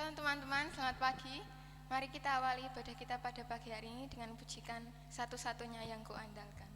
Shalom teman-teman, selamat pagi. Mari kita awali ibadah kita pada pagi hari ini dengan pujikan satu-satunya yang kuandalkan.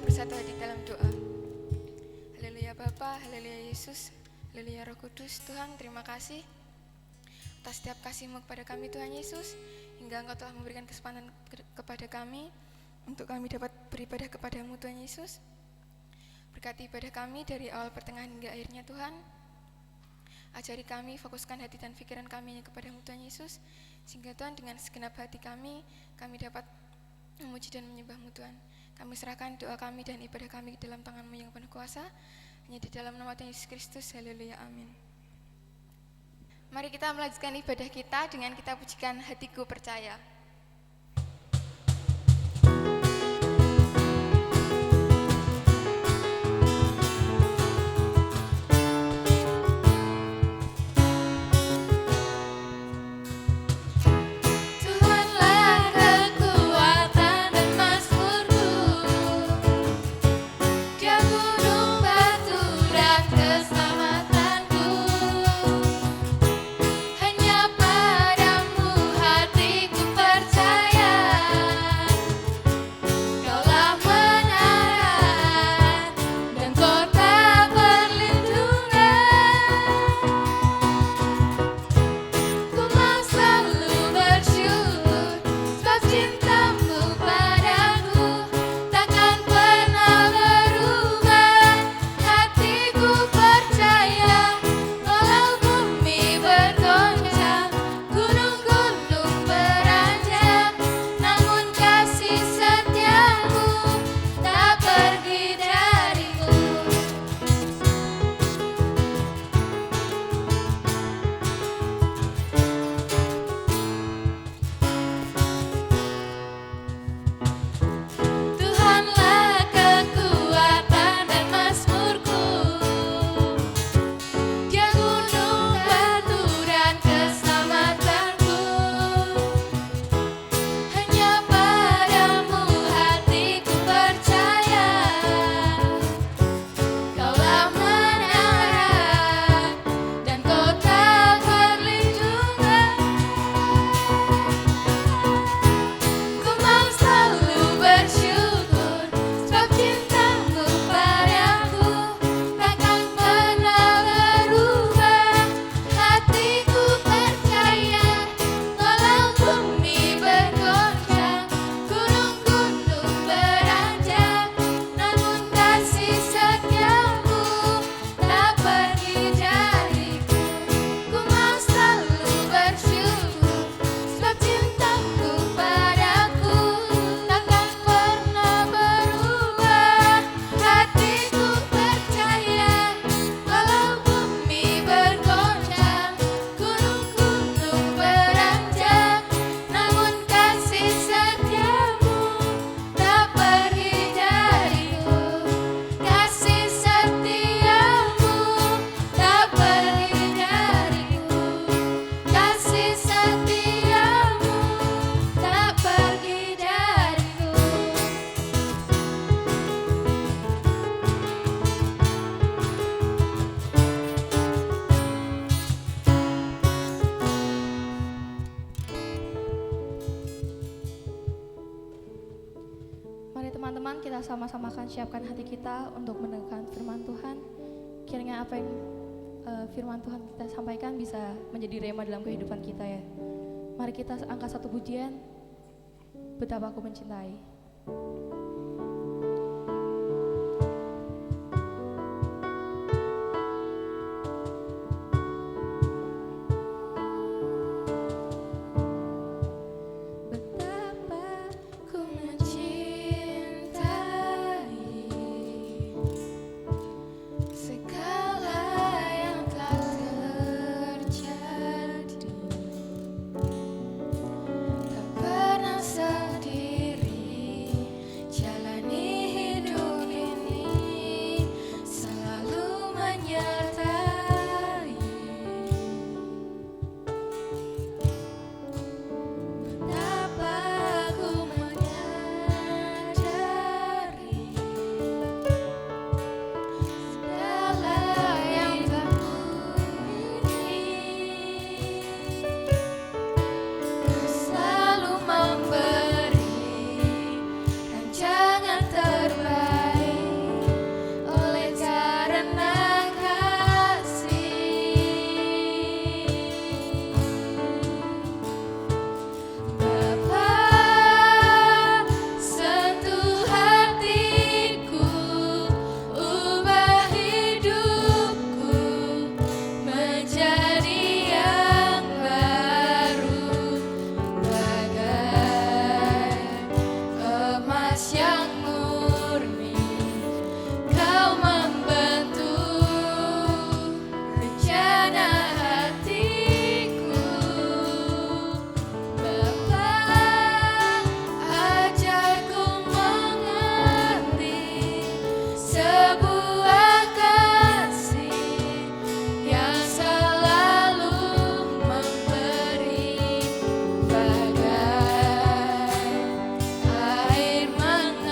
Bersatu hati dalam doa. Haleluya Bapa, haleluya Yesus, haleluya Roh Kudus. Tuhan, terima kasih atas setiap kasih-Mu kepada kami Tuhan Yesus, hingga Engkau telah memberikan kesempatan kepada kami untuk kami dapat beribadah kepada-Mu Tuhan Yesus. Berkati ibadah kami dari awal pertengahan hingga akhirnya Tuhan. Ajari kami, fokuskan hati dan pikiran kami kepada-Mu Tuhan Yesus, sehingga Tuhan dengan segenap hati kami dapat memuji dan menyembah-Mu Tuhan. Kami serahkan doa kami dan ibadah kami dalam tangan-Mu yang penuh kuasa. Hanya di dalam nama Tuhan Yesus Kristus. Haleluya, amin. Mari kita melanjutkan ibadah kita dengan kita pujikan Hatiku Percaya. Mari teman-teman kita sama-sama akan siapkan hati kita untuk mendengarkan firman Tuhan. Kiranya apa yang firman Tuhan kita sampaikan bisa menjadi rema dalam kehidupan kita ya. Mari kita angkat satu pujian, Betapa Aku Mencintai. Bagai air mengalir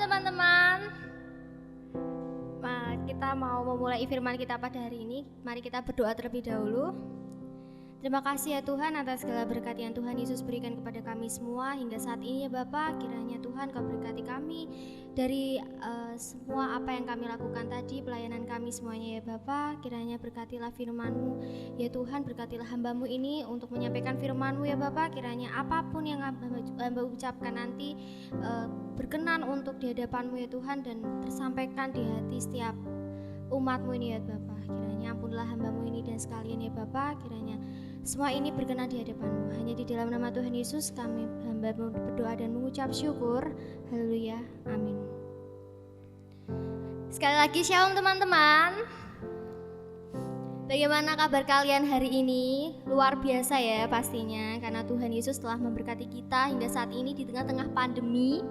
teman-teman. Kita mau memulai firman kita pada hari ini. Mari kita berdoa terlebih dahulu. Terima kasih ya Tuhan atas segala berkat yang Tuhan Yesus berikan kepada kami semua hingga saat ini ya Bapa. Kiranya Tuhan Kau berkati kami dari semua apa yang kami lakukan tadi, pelayanan kami semuanya ya Bapa. Kiranya berkatilah firman-Mu ya Tuhan, berkatilah hamba-Mu ini untuk menyampaikan firman-Mu ya Bapa. Kiranya apapun yang hamba ucapkan nanti berkenan untuk di hadapan-Mu ya Tuhan dan tersampaikan di hati setiap umat-Mu ini ya Bapa. Kiranya ampunilah hamba-Mu ini dan sekalian ya Bapa. Kiranya semua ini berkenan di hadapan-Mu. Hanya di dalam nama Tuhan Yesus kami hamba-Mu berdoa dan mengucap syukur. Haleluya. Amin. Sekali lagi shalom teman-teman. Bagaimana kabar kalian hari ini? Luar biasa ya pastinya, karena Tuhan Yesus telah memberkati kita hingga saat ini di tengah-tengah pandemi.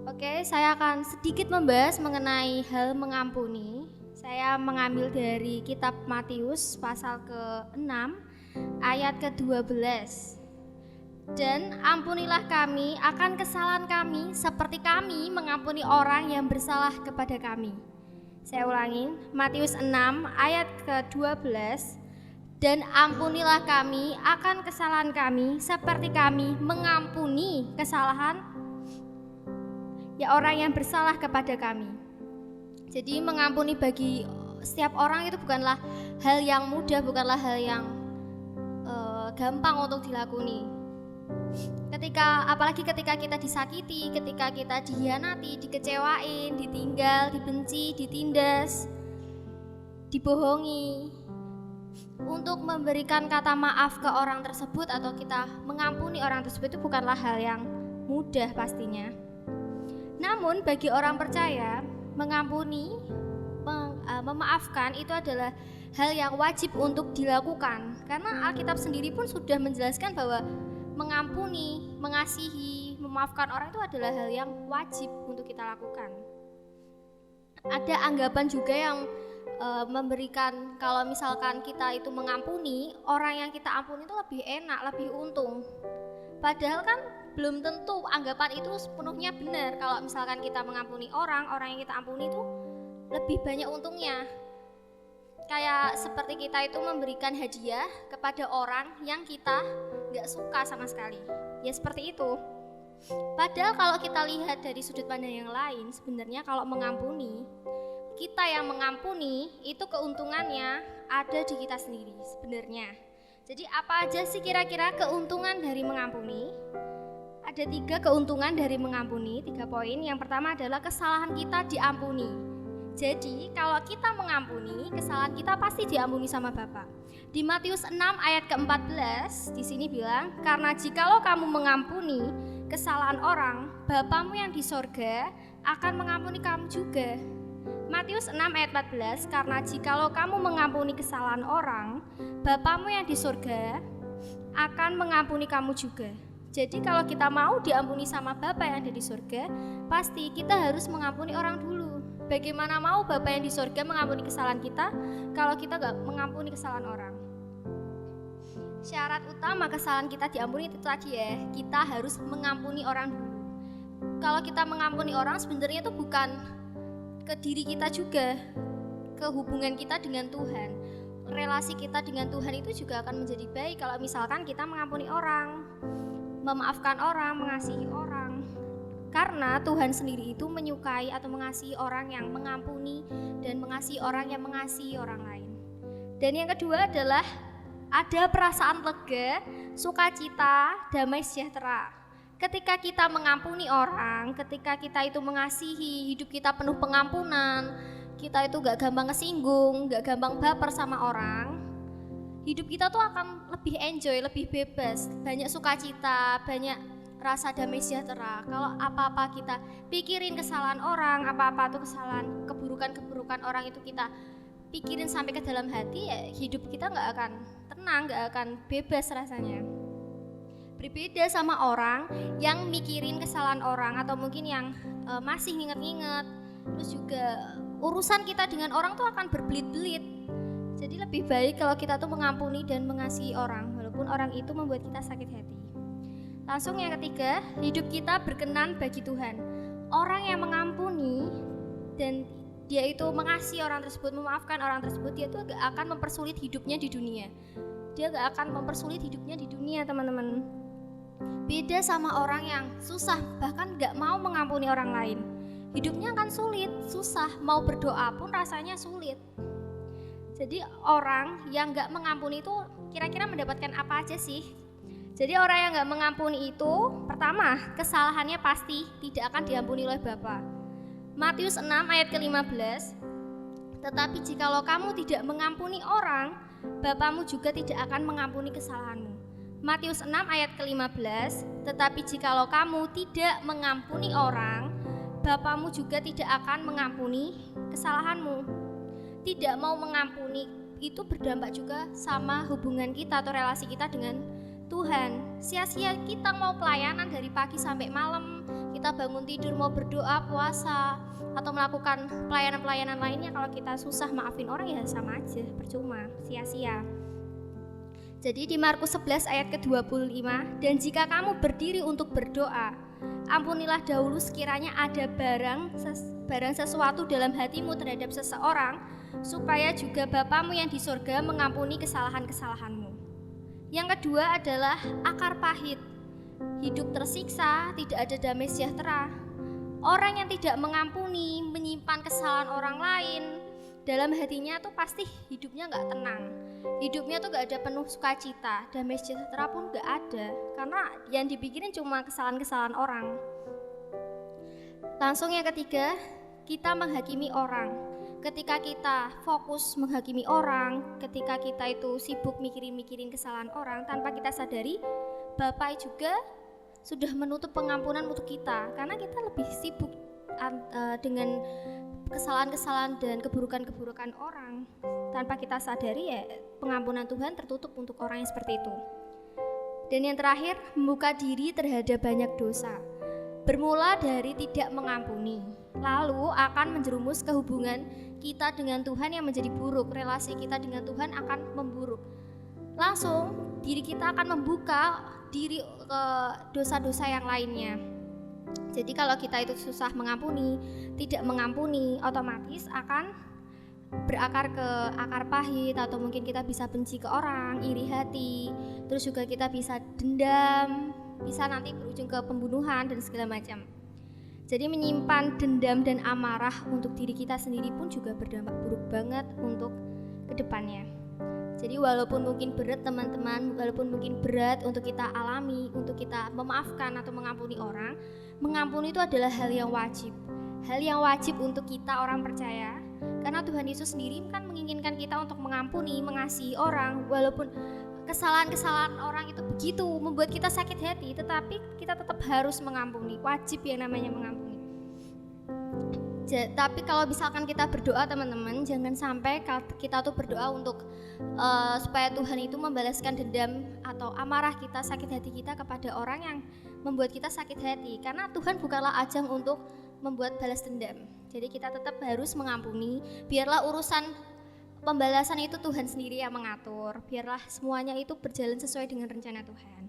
Oke, saya akan sedikit membahas mengenai hal mengampuni. Saya mengambil dari kitab Matius pasal ke-6 ayat ke-12. Dan ampunilah kami akan kesalahan kami seperti kami mengampuni orang yang bersalah kepada kami. Saya ulangin, Matius 6 ayat ke-12. Dan ampunilah kami akan kesalahan kami seperti kami mengampuni kesalahan ya orang yang bersalah kepada kami. Jadi mengampuni bagi setiap orang itu bukanlah hal yang mudah, bukanlah hal yang gampang untuk dilakoni. Apalagi ketika kita disakiti, ketika kita dikhianati, dikecewain, ditinggal, dibenci, ditindas, dibohongi. Untuk memberikan kata maaf ke orang tersebut atau kita mengampuni orang tersebut itu bukanlah hal yang mudah pastinya. Namun bagi orang percaya, mengampuni, memaafkan itu adalah hal yang wajib untuk dilakukan. Karena Alkitab sendiri pun sudah menjelaskan bahwa mengampuni, mengasihi, memaafkan orang itu adalah hal yang wajib untuk kita lakukan. Ada anggapan juga yang memberikan kalau misalkan kita itu mengampuni, orang yang kita ampuni itu lebih enak, lebih untung. Padahal kan belum tentu anggapan itu sepenuhnya benar. Kalau misalkan kita mengampuni orang yang kita ampuni itu lebih banyak untungnya. Kayak seperti kita itu memberikan hadiah kepada orang yang kita gak suka sama sekali. Ya seperti itu. Padahal kalau kita lihat dari sudut pandang yang lain, sebenarnya kalau mengampuni, kita yang mengampuni itu keuntungannya ada di kita sendiri sebenarnya. Jadi apa aja sih kira-kira keuntungan dari mengampuni? Ada 3 keuntungan dari mengampuni, 3 poin. Yang pertama adalah kesalahan kita diampuni. Jadi kalau kita mengampuni, kesalahan kita pasti diampuni sama Bapa. Di Matius 6 ayat ke-14 di sini bilang, karena jikalau kamu mengampuni kesalahan orang, Bapamu yang di sorga akan mengampuni kamu juga. Matius 6 ayat 14, karena jikalau kamu mengampuni kesalahan orang, Bapamu yang di sorga akan mengampuni kamu juga. Jadi kalau kita mau diampuni sama Bapa yang ada di surga, pasti kita harus mengampuni orang dulu. Bagaimana mau Bapa yang di surga mengampuni kesalahan kita kalau kita gak mengampuni kesalahan orang? Syarat utama kesalahan kita diampuni itu tadi ya, kita harus mengampuni orang dulu. Kalau kita mengampuni orang sebenarnya itu bukan ke diri kita juga, ke hubungan kita dengan Tuhan. Relasi kita dengan Tuhan itu juga akan menjadi baik kalau misalkan kita mengampuni orang, memaafkan orang, mengasihi orang. Karena Tuhan sendiri itu menyukai atau mengasihi orang yang mengampuni dan mengasihi orang yang mengasihi orang lain. Dan yang kedua adalah ada perasaan lega, sukacita, damai sejahtera. Ketika kita mengampuni orang, ketika kita itu mengasihi, hidup kita penuh pengampunan, kita itu gak gampang kesinggung, gak gampang baper sama orang, hidup kita tuh akan lebih enjoy, lebih bebas, banyak sukacita, banyak rasa damai sejahtera. Kalau apa-apa kita pikirin kesalahan orang, apa-apa tuh kesalahan, keburukan-keburukan orang itu kita pikirin sampai ke dalam hati, ya hidup kita gak akan tenang, gak akan bebas rasanya. Berbeda sama orang yang mikirin kesalahan orang atau mungkin yang masih nginget-nginget, terus juga urusan kita dengan orang tuh akan berbelit-belit. Jadi lebih baik kalau kita tuh mengampuni dan mengasihi orang walaupun orang itu membuat kita sakit hati. Langsung yang ketiga, hidup kita berkenan bagi Tuhan. orang yang mengampuni dan dia itu mengasihi orang tersebut, memaafkan orang tersebut, dia tuh gak akan mempersulit hidupnya di dunia. Dia gak akan mempersulit hidupnya di dunia, teman-teman. Beda sama orang yang susah, bahkan gak mau mengampuni orang lain. Hidupnya akan sulit, susah, mau berdoa pun rasanya sulit. Jadi orang yang gak mengampuni itu kira-kira mendapatkan apa aja sih? Jadi orang yang gak mengampuni itu, pertama, kesalahannya pasti tidak akan diampuni oleh Bapa. Matius 6 ayat ke-15, tetapi jikalau kamu tidak mengampuni orang, Bapamu juga tidak akan mengampuni kesalahanmu. Matius 6 ayat ke-15, tetapi jikalau kamu tidak mengampuni orang, Bapamu juga tidak akan mengampuni kesalahanmu. Tidak mau mengampuni itu berdampak juga sama hubungan kita atau relasi kita dengan Tuhan. Sia-sia kita mau pelayanan dari pagi sampai malam, kita bangun tidur mau berdoa, puasa, atau melakukan pelayanan-pelayanan lainnya, kalau kita susah maafin orang ya sama aja, percuma, sia-sia. Jadi di Markus 11 ayat ke-25, dan jika kamu berdiri untuk berdoa, ampunilah dahulu sekiranya ada barang sesuatu dalam hatimu terhadap seseorang, supaya juga Bapamu yang di surga mengampuni kesalahan-kesalahanmu. Yang kedua adalah akar pahit. Hidup tersiksa, tidak ada damai sejahtera. Orang yang tidak mengampuni, menyimpan kesalahan orang lain, dalam hatinya tuh pasti hidupnya gak tenang. Hidupnya tuh gak ada penuh sukacita, damai sejahtera pun gak ada. Karena yang dipikirin cuma kesalahan-kesalahan orang. Langsung yang ketiga, kita menghakimi orang. Ketika kita fokus menghakimi orang, ketika kita itu sibuk mikirin kesalahan orang, tanpa kita sadari, Bapa juga sudah menutup pengampunan untuk kita, karena kita lebih sibuk dengan kesalahan-kesalahan dan keburukan-keburukan orang. Tanpa kita sadari ya, pengampunan Tuhan tertutup untuk orang yang seperti itu. Dan yang terakhir, membuka diri terhadap banyak dosa. Bermula dari tidak mengampuni, lalu akan menjerumus ke hubungan kita dengan Tuhan yang menjadi buruk. Relasi kita dengan Tuhan akan memburuk. Langsung diri kita akan membuka diri ke dosa-dosa yang lainnya. Jadi kalau kita itu susah mengampuni, tidak mengampuni, otomatis akan berakar ke akar pahit, atau mungkin kita bisa benci ke orang, iri hati, terus juga kita bisa dendam, bisa nanti berujung ke pembunuhan dan segala macam. Jadi menyimpan dendam dan amarah untuk diri kita sendiri pun juga berdampak buruk banget untuk kedepannya. Jadi walaupun mungkin berat teman-teman, walaupun mungkin berat untuk kita alami, untuk kita memaafkan atau mengampuni orang, mengampuni itu adalah hal yang wajib. Hal yang wajib untuk kita orang percaya, karena Tuhan Yesus sendiri kan menginginkan kita untuk mengampuni, mengasihi orang, walaupun kesalahan-kesalahan orang itu begitu membuat kita sakit hati, tetapi kita tetap harus mengampuni, wajib yang namanya mengampuni. Tapi kalau misalkan kita berdoa teman-teman, jangan sampai kita tuh berdoa untuk supaya Tuhan itu membalaskan dendam atau amarah kita, sakit hati kita kepada orang yang membuat kita sakit hati, karena Tuhan bukanlah ajang untuk membuat balas dendam. Jadi kita tetap harus mengampuni, biarlah urusan pembalasan itu Tuhan sendiri yang mengatur, biarlah semuanya itu berjalan sesuai dengan rencana Tuhan.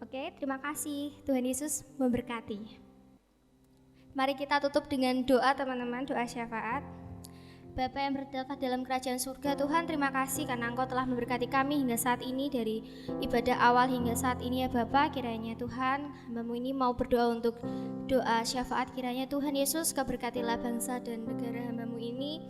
Oke, terima kasih. Tuhan Yesus memberkati. Mari kita tutup dengan doa teman-teman, doa syafaat. Bapa yang bertata dalam kerajaan surga, Tuhan terima kasih karena Engkau telah memberkati kami hingga saat ini, dari ibadah awal hingga saat ini ya Bapa. Kiranya Tuhan, hamba-Mu ini mau berdoa untuk doa syafaat, kiranya Tuhan Yesus Kau berkatilah bangsa dan negara hamba-Mu ini,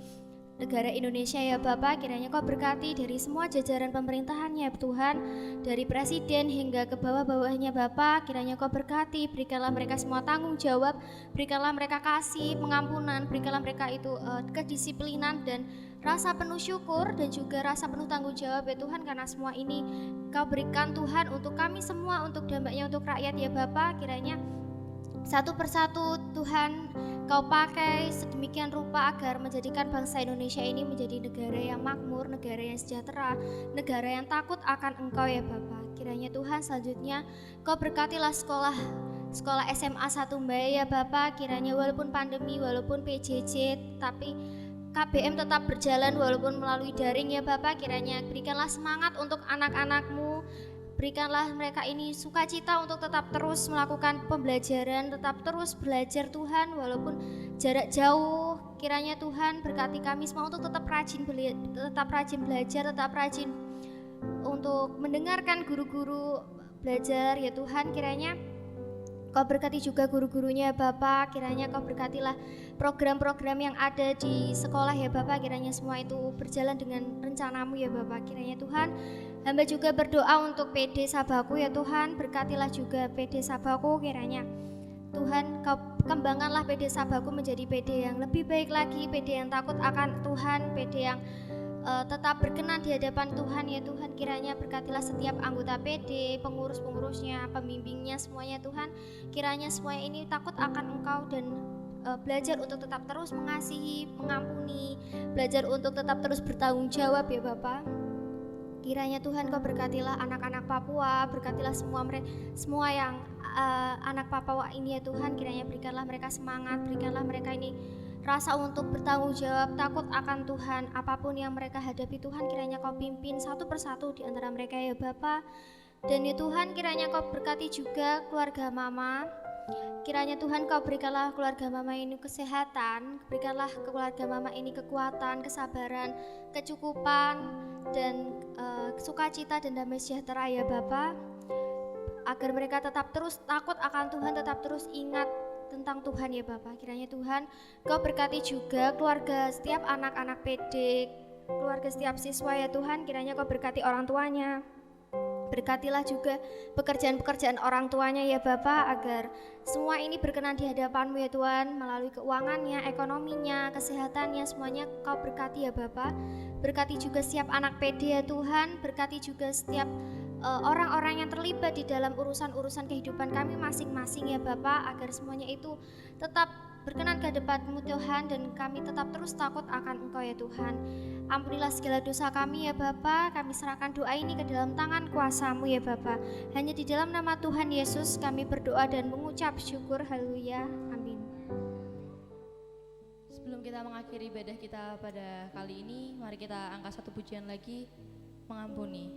negara Indonesia ya Bapa. Kiranya Kau berkati dari semua jajaran pemerintahannya Tuhan, dari presiden hingga ke bawah-bawahnya Bapa. Kiranya Kau berkati, berikanlah mereka semua tanggung jawab, berikanlah mereka kasih, pengampunan, berikanlah mereka itu kedisiplinan dan rasa penuh syukur dan juga rasa penuh tanggung jawab ya Tuhan, karena semua ini Kau berikan Tuhan untuk kami semua, untuk dampaknya untuk rakyat ya Bapa. Kiranya satu persatu Tuhan Kau pakai sedemikian rupa agar menjadikan bangsa Indonesia ini menjadi negara yang makmur, negara yang sejahtera, negara yang takut akan Engkau ya Bapa. Kiranya Tuhan selanjutnya Kau berkatilah sekolah SMA 1 Mbaya ya Bapa. Kiranya walaupun pandemi, walaupun PJJ, tapi KBM tetap berjalan walaupun melalui daring ya Bapa. Kiranya berikanlah semangat untuk anak-anak-Mu, Berikanlah mereka ini sukacita untuk tetap terus melakukan pembelajaran, tetap terus belajar Tuhan walaupun jarak jauh. Kiranya Tuhan berkati kami semua untuk tetap rajin belajar, tetap rajin untuk mendengarkan guru-guru belajar ya Tuhan. Kiranya Kau berkati juga guru-gurunya Bapak, kiranya Kau berkatilah program-program yang ada di sekolah ya Bapak, kiranya semua itu berjalan dengan rencana-Mu ya Bapak. Kiranya Tuhan, hamba juga berdoa untuk PD Sabaku ya Tuhan, berkatilah juga PD Sabaku, kiranya Tuhan Kau kembangkanlah PD Sabaku menjadi PD yang lebih baik lagi, PD yang takut akan Tuhan, PD yang tetap berkenan di hadapan Tuhan ya Tuhan. Kiranya berkatilah setiap anggota PD, pengurus-pengurusnya, pembimbingnya semuanya Tuhan. Kiranya semuanya ini takut akan Engkau dan belajar untuk tetap terus mengasihi, mengampuni, belajar untuk tetap terus bertanggung jawab ya Bapak. Kiranya Tuhan Kau berkatilah anak-anak Papua, berkatilah semua yang anak Papua ini ya Tuhan. Kiranya berikanlah mereka semangat, berikanlah mereka ini rasa untuk bertanggung jawab, takut akan Tuhan. Apapun yang mereka hadapi Tuhan, kiranya Kau pimpin satu persatu di antara mereka ya Bapa. Dan ya Tuhan, kiranya Kau berkati juga keluarga Mama. Kiranya Tuhan Kau berikanlah keluarga Mama ini kesehatan, berikanlah keluarga Mama ini kekuatan, kesabaran, kecukupan, dan sukacita dan damai sejahtera ya Bapa. Agar mereka tetap terus takut akan Tuhan, tetap terus ingat tentang Tuhan ya Bapak. Kiranya Tuhan Kau berkati juga keluarga setiap anak-anak PD, keluarga setiap siswa ya Tuhan. Kiranya Kau berkati orang tuanya, berkatilah juga pekerjaan-pekerjaan orang tuanya ya Bapak, agar semua ini berkenan di hadapan-Mu ya Tuhan, melalui keuangannya, ekonominya, kesehatannya, semuanya Kau berkati ya Bapak. Berkati juga setiap anak PD ya Tuhan, berkati juga setiap orang-orang yang terlibat di dalam urusan-urusan kehidupan kami masing-masing ya Bapak, agar semuanya itu tetap berkenan ke hadapan-Mu Tuhan, dan kami tetap terus takut akan Engkau ya Tuhan. Ampunilah segala dosa kami ya Bapak, kami serahkan doa ini ke dalam tangan kuasa-Mu ya Bapak. Hanya di dalam nama Tuhan Yesus kami berdoa dan mengucap syukur, haleluya, amin. Sebelum kita mengakhiri ibadah kita pada kali ini, mari kita angkat satu pujian lagi, mengampuni.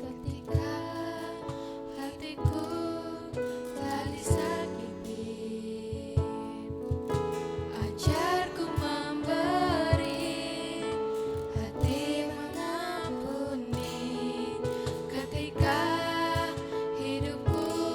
Ketika hatiku telah disakiti, ajarku memberi, hati mengampuni. Ketika hidupku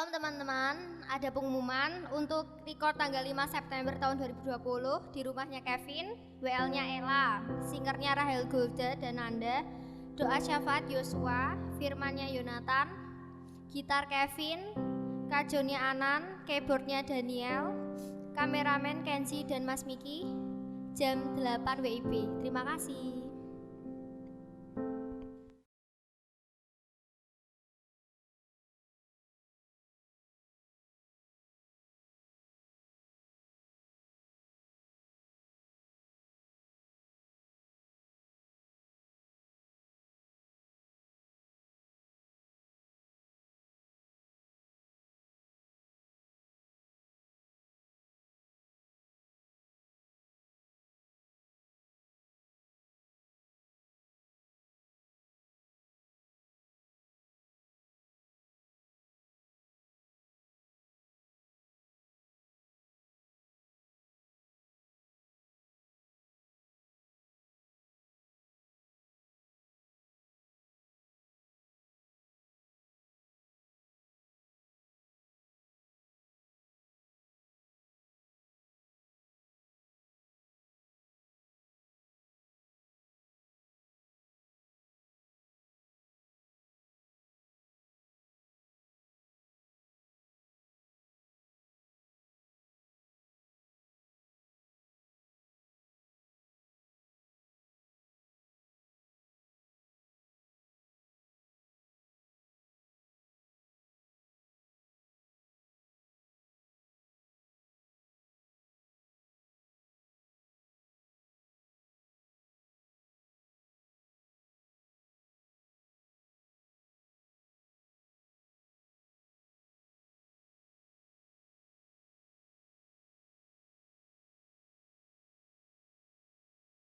Shalom teman-teman, ada pengumuman untuk record tanggal 5 September tahun 2020 di rumahnya Kevin, WL-nya Ella, singernya Rahel Golda dan Nanda, doa syafaat Yosua, firmannya Yonatan, gitar Kevin, kajonnya Anan, keyboardnya Daniel, kameramen Kenzi dan Mas Miki, jam 8 WIB. Terima kasih.